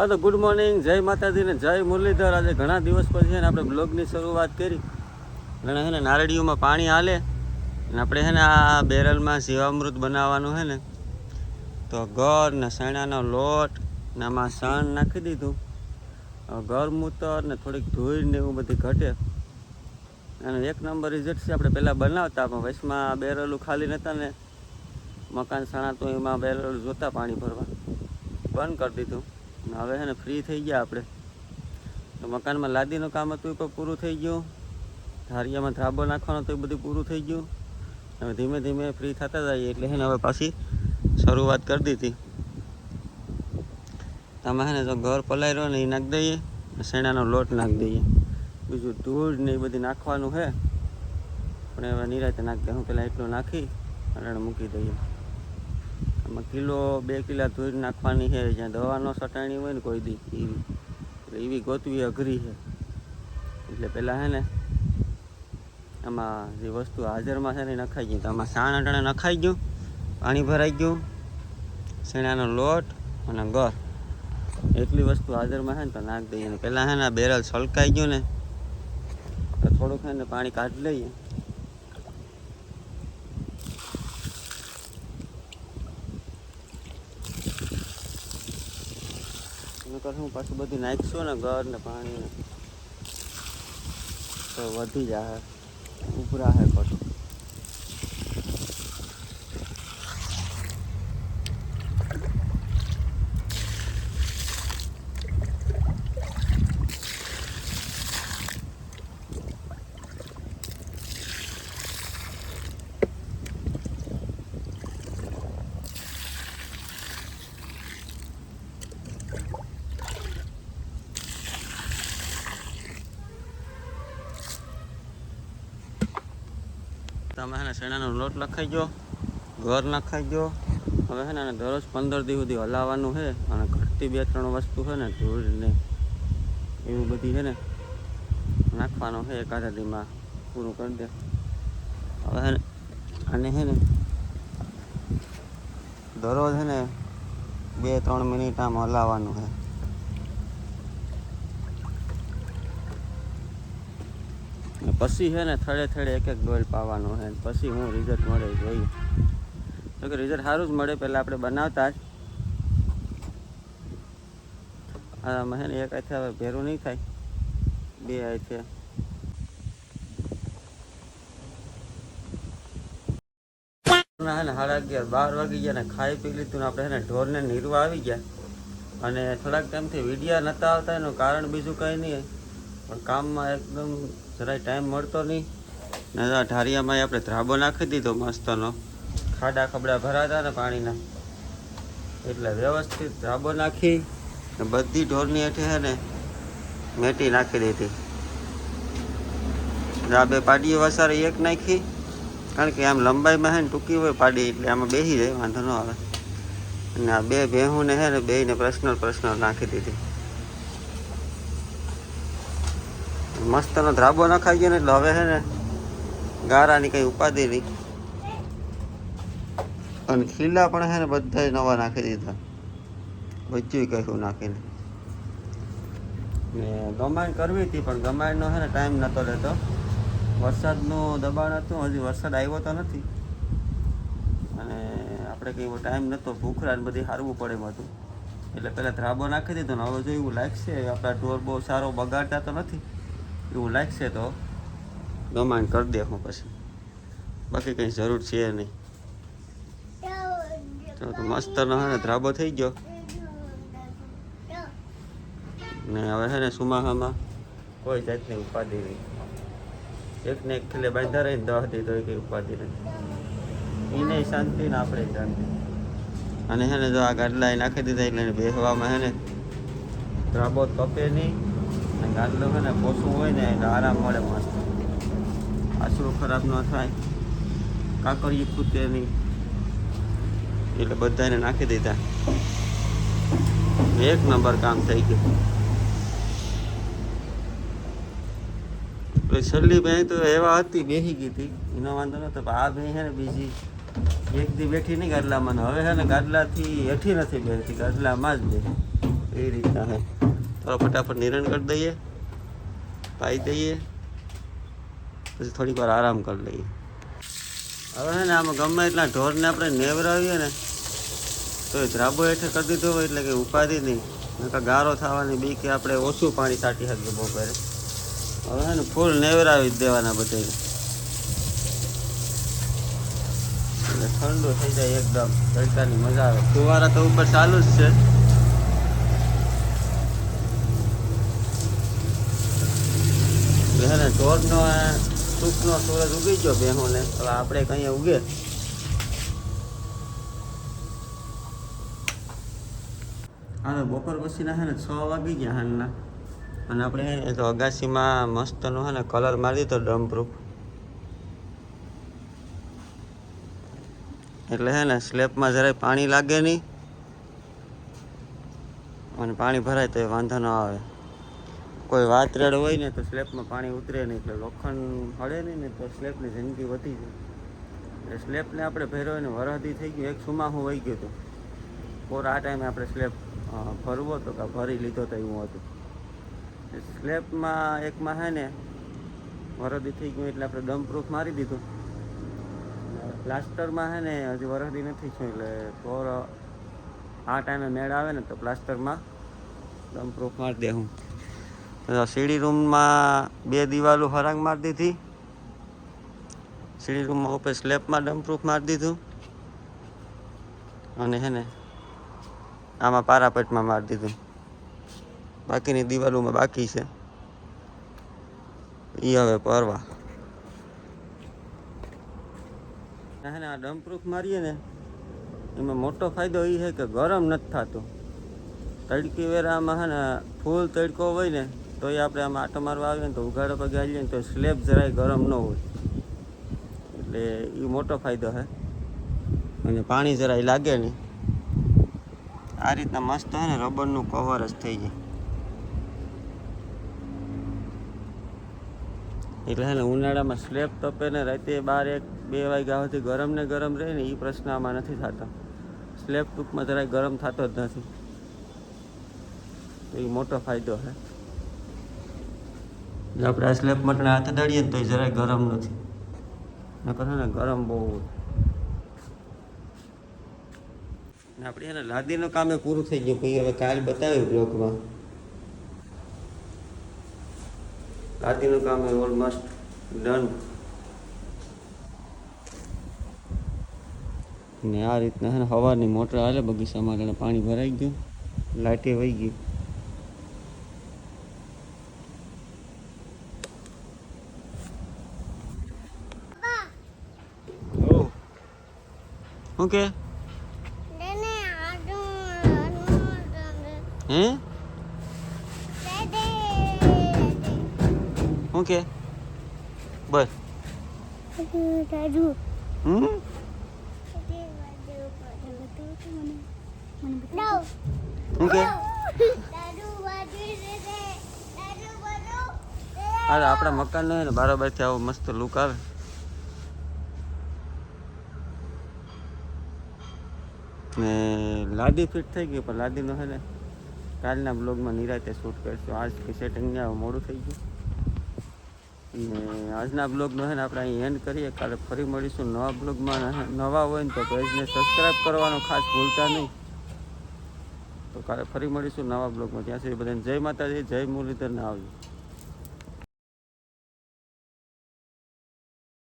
હા તો good morning, જય માતાજી ને જય મુરલીધર. આજે ઘણા દિવસ પછી છે ને આપણે બ્લોગની શરૂઆત કરી. ઘણા છે ને નારળીઓમાં પાણી હાલે ને આપણે છે ને આ બેરલમાં જીવામૃત બનાવવાનું છે ને, તો ગર ને શેણાનો લોટ ને આમાં સણ નાખી દીધું. ગરમૂતર ને થોડીક ધૂળ ને એવું બધી ઘટે અને એક નંબર રિઝલ્ટ છે. આપણે પહેલાં બનાવતા પણ વચમાં બેરલું ખાલી નહોતા ને મકાન સણાતું, એમાં બેરલ જોતા પાણી ભરવા બંધ કરી દીધું. હવે છે ને ફ્રી થઈ ગયા આપણે. તો મકાનમાં લાદીનું કામ હતું એ પણ પૂરું થઈ ગયું, ધારિયામાં ધાબો નાખવાનો તો એ બધું પૂરું થઈ ગયું. હવે ધીમે ધીમે ફ્રી થતા જઈએ એટલે છે ને હવે પાછી શરૂઆત કરી દીધી. તમે છે ને જો ઘર પલાળ્યો ને એ નાખી દઈએ, શેણાનો લોટ નાખી દઈએ, બીજું ધૂળ ને એ બધી નાખવાનું છે પણ હવે નિરાતે નાખી દે. હું પહેલાં એટલું નાખી અને મૂકી દઈએ. આમાં કિલો 2 કિલા ધૂળ નાખવાની છે, જ્યાં દવા ન સટાણી હોય ને કોઈ દી એવી, એટલે એવી ગોતવી અઘરી છે. એટલે પહેલાં છે ને આમાં જે વસ્તુ હાજરમાં છે ને એ નખાઈ ગઈ. તો આમાં સાણ અટાણે નખાઈ ગયું, પાણી ભરાઈ ગયું, શેણાનો લોટ અને ગર એટલી વસ્તુ હાજરમાં છે ને તો નાખી દઈએ. ને પહેલાં છે ને બેરલ છલકાઈ ગયું ને તો થોડુંક છે ને પાણી કાઢી લઈએ. હું પાછું બધું નાખીશું ને ગર ને પાણી તો વધી જાય, ઉભરા હે ખોટું. તમે છે ને શેણાનો લોટ લખાઈ ગયો, ઘર નખાઈ ગયો. હવે છે ને દરરોજ 15 દિવસ સુધી હલાવવાનું છે અને ઘટતી 2-3 વસ્તુ છે ને ધૂળ ને એવું બધી છે ને નાખવાનું છે. એકાદ દીમાં પૂરું કરી દે. હવે છે ને આને છે ને દરરોજ છે ને 2-3 મિનિટ આમ હલાવવાનું છે. પછી છે ને થડે થડે એક ડોલ પાવાનું છે. પછી હું રિઝલ્ટ મળે જોઈએ. તો કે રિઝલ્ટ સારું જ મળે. પહેલાં આપણે બનાવતા જ આમાં છે ને એક હાથે હવે ભેરું નહીં થાય, 2 હાથે. છે ને 11:30-12 વાગી ગયા ને ખાઈ પી લીધું ને આપણે છે ને ઢોરને નીરવા આવી ગયા. અને થોડાક ટાઈમથી વિડીયા નહોતા આવતા એનું કારણ બીજું કંઈ નહીં, પણ કામમાં એકદમ જરાય ટાઈમ મળતો નહીં. ને ઢારિયામાં આપણે ધ્રાબો નાખી દીધો મસ્તનો, ખાડા ખબડા ભરાતા ને પાણીના, એટલે વ્યવસ્થિત ધ્રાબો નાખી બધી ઢોરની હેઠે છે ને મેટી નાખી દીધી. આ 2 પાડીઓ વસારી એક નાખી, કારણ કે આમ લંબાઈમાં છે ને ટૂંકી હોય પાડી એટલે આમાં બેસી જાય, વાંધો ન આવે. અને આ 2 ભેહુંને છે ને બેયને પર્સનલ નાખી દીધી. મસ્તનો ધ્રાબો નખાઈ ગયો ને એટલે હવે છે ને ગારાની કંઈ ઉપાધિ નહીં. અને ખીલા પણ છે ને બધા નવા નાખી દીધા, બધું કહ્યું નાખીને. ને ગમાણ કરવી હતી પણ ગમાણનો છે ને ટાઈમ નહોતો રહેતો, વરસાદનું દબાણ હતું. હજી વરસાદ આવ્યો તો નથી અને આપણે કંઈ એવો ટાઈમ નહોતો, ભૂખરા ને બધી હારવું પડે એમ હતું. એટલે પહેલાં ધ્રાબો નાખી દીધો ને હવે જો એવું લાગશે આપણા ઢોર બહુ સારો બગાડતા તો નથી, એવું લાગશે તો ગમાણ કરી દે હું પછી, બાકી કંઈ જરૂર છે નહીં. તો મસ્તનો છે ને ધ્રાબો થઈ ગયો. ને હવે છે ને સુમાહામાં કોઈ જાતની ઉપાધિ નહીં. એકને એક ખીલે બાંધા રહીને 10 દી તો કંઈ ઉપાધિ નથી. એને શાંતિ ને આપણે શાંતિ. અને છે ને જો આ ગાડલા નાખી દીધા એટલે બેહવામાં છે ને ધ્રાબો તપે નહીં. ગાડલો છે ને પોસું હોય ને એટલે આરામ મળે મસ્ત, આશરો ખરાબ ન થાય, કાકરીએ ખૂટે નહીં, એટલે બધાને નાખી દીધા. એક નંબર કામ થઈ ગયું. છેલ્લી ભેં તો એવા હતી બેસી ગઈ હતી, એનો વાંધો નતો. આ ભેં છે ને બીજી એક દી બેઠી નહીં ગાડલામાં, હવે છે ને ગાડલાથી હેઠી નથી બેસતી, ગાડલામાં જ બેસી. એ રીતના હે. તો ફટાફટ નિરણ કરી દઈએ, પાઈ દઈએ, પછી થોડીક વાર આરામ કરી લઈએ. હવે હે ને આમાં ગમે એટલા ઢોરને આપણે નેવરાવીએ ને તો એ ધ્રાબો હેઠે કરી દીધો હોય એટલે કે ઉપાધિ નહીં, ગારો થવાની બી કે આપણે ઓછું પાણી છાંટી શકીએ બપોરે. હવે હે ને ફૂલ નેવરાવી જ દેવાના બધાને એટલે ઠંડુ થઈ જાય એકદમ, તડકાની મજા આવે. ફુવારા તો ઉપર ચાલુ જ છે. હે ને ઢોરનો સૂકનો સૂરજ ઉગી ગયો બેહોને. હવે આપણે કઈ ઉગે હા તો બપોર પછીના હે ને 6 વાગી ગયા હાલના. અને આપણે હે ને તો અગાસીમાં મસ્તનો હે ને કલર મારી દીધો ડ્રમપ્રૂફ, એટલે હે ને સ્લેબમાં જરાય પાણી લાગે નહીં અને પાણી ભરાય તો એ વાંધો ન આવે. કોઈ વાતરેડ હોય ને તો સ્લેબમાં પાણી ઉતરે નહીં, એટલે લોખંડ હળે નહીં ને તો સ્લેબની જિંદગી વધી જાય. એટલે સ્લેબને આપણે ભર્યો ને વરહદી થઈ ગયું, એક સુમાહું વહી ગયું હતું. પોર આ ટાઈમે આપણે સ્લેબ ભરવો તો કે ભરી લીધો તો એવું હતું. સ્લેબમાં એકમાં હે ને વરહદી થઈ ગયું એટલે આપણે ડમ્પપ્રૂફ મારી દીધું. પ્લાસ્ટરમાં હે ને હજી વરહદી નથી થયું, એટલે પોર આ ટાઈમે મેળ આવે ને તો પ્લાસ્ટરમાં ડમ્પપ્રૂફ મારી દેવું. સીડી રૂમમાં 2 દિવાલો હરાંગ મારી દીધી, સીડી રૂમમાં ઉપર સ્લેબમાં ડમ્પપ્રૂફ મારી દીધું, અને હે ને આમાં પારાપેટમાં મારી દીધું. બાકીની દિવાલોમાં બાકી છે એ હવે પરવા. હે ને આ ડમ્પપ્રૂફ મારીએ ને એમાં મોટો ફાયદો એ છે કે ગરમ નથી થતું. તડકી વેરામાં હે ને ફૂલ તડકો હોય ને તો એ આપણે આમાં આટો મારવા આવીએ ને તો ઉઘાડો પગે આવીએ ને તો સ્લેબ જરાય ગરમ ન હોય, એટલે એ મોટો ફાયદો છે. અને પાણી જરાય લાગે નહીં. આ રીતના મસ્ત હે ને રબરનું કવર જ થઈ જાય. એટલે હે ને ઉનાળામાં સ્લેબ તપે ને રાતે 12-1-2 વાગ્યા સુધી ગરમ ને ગરમ રહે ને એ પ્રશ્ન આમાં નથી થતો. સ્લેબ ટૂંકમાં જરાય ગરમ થતો જ નથી, તો એ મોટો ફાયદો છે. જો આપણે આ સ્લેબ માટે હાથ અડાડીએ ને તો એ જરાય ગરમ નથી, નકર છે ને ગરમ બહુ. આપણે એને લાદીનું કામ પૂરું થઈ ગયું, પછી હવે કાલ બતાવ્યું બ્લોગમાં. લાદીનું કામ ઓલમોસ્ટ ડન. ને આ રીતના છે ને સવારની મોટર હાલે બગીચામાં, એટલે પાણી ભરાઈ ગયું, લાઇટે વહી ગયું. શું કે હે શું કે બસ શું કે આપણા મકાનનો હે ને બારોબારથી આવો મસ્ત લુક આવે. ને લાદી ફિટ થઈ ગઈ, પણ લાદીનો હે ને કાલના બ્લોગમાં નિરાતે શૂટ કરશું. આજ સેટિંગ ને મોડું થઈ ગયું. ને આજના બ્લોગનો હે ને આપણે અહીં એન્ડ કરીએ. કાલે ફરી મળીશું નવા બ્લોગમાં. નવા હોય ને તો પેજને સબસ્ક્રાઈબ કરવાનું ખાસ ભૂલતા નહીં. તો કાલે ફરી મળીશું નવા બ્લોગમાં. ત્યાં સુધી બધાને જય માતાજી, જય મુરલીધર ને આવજો.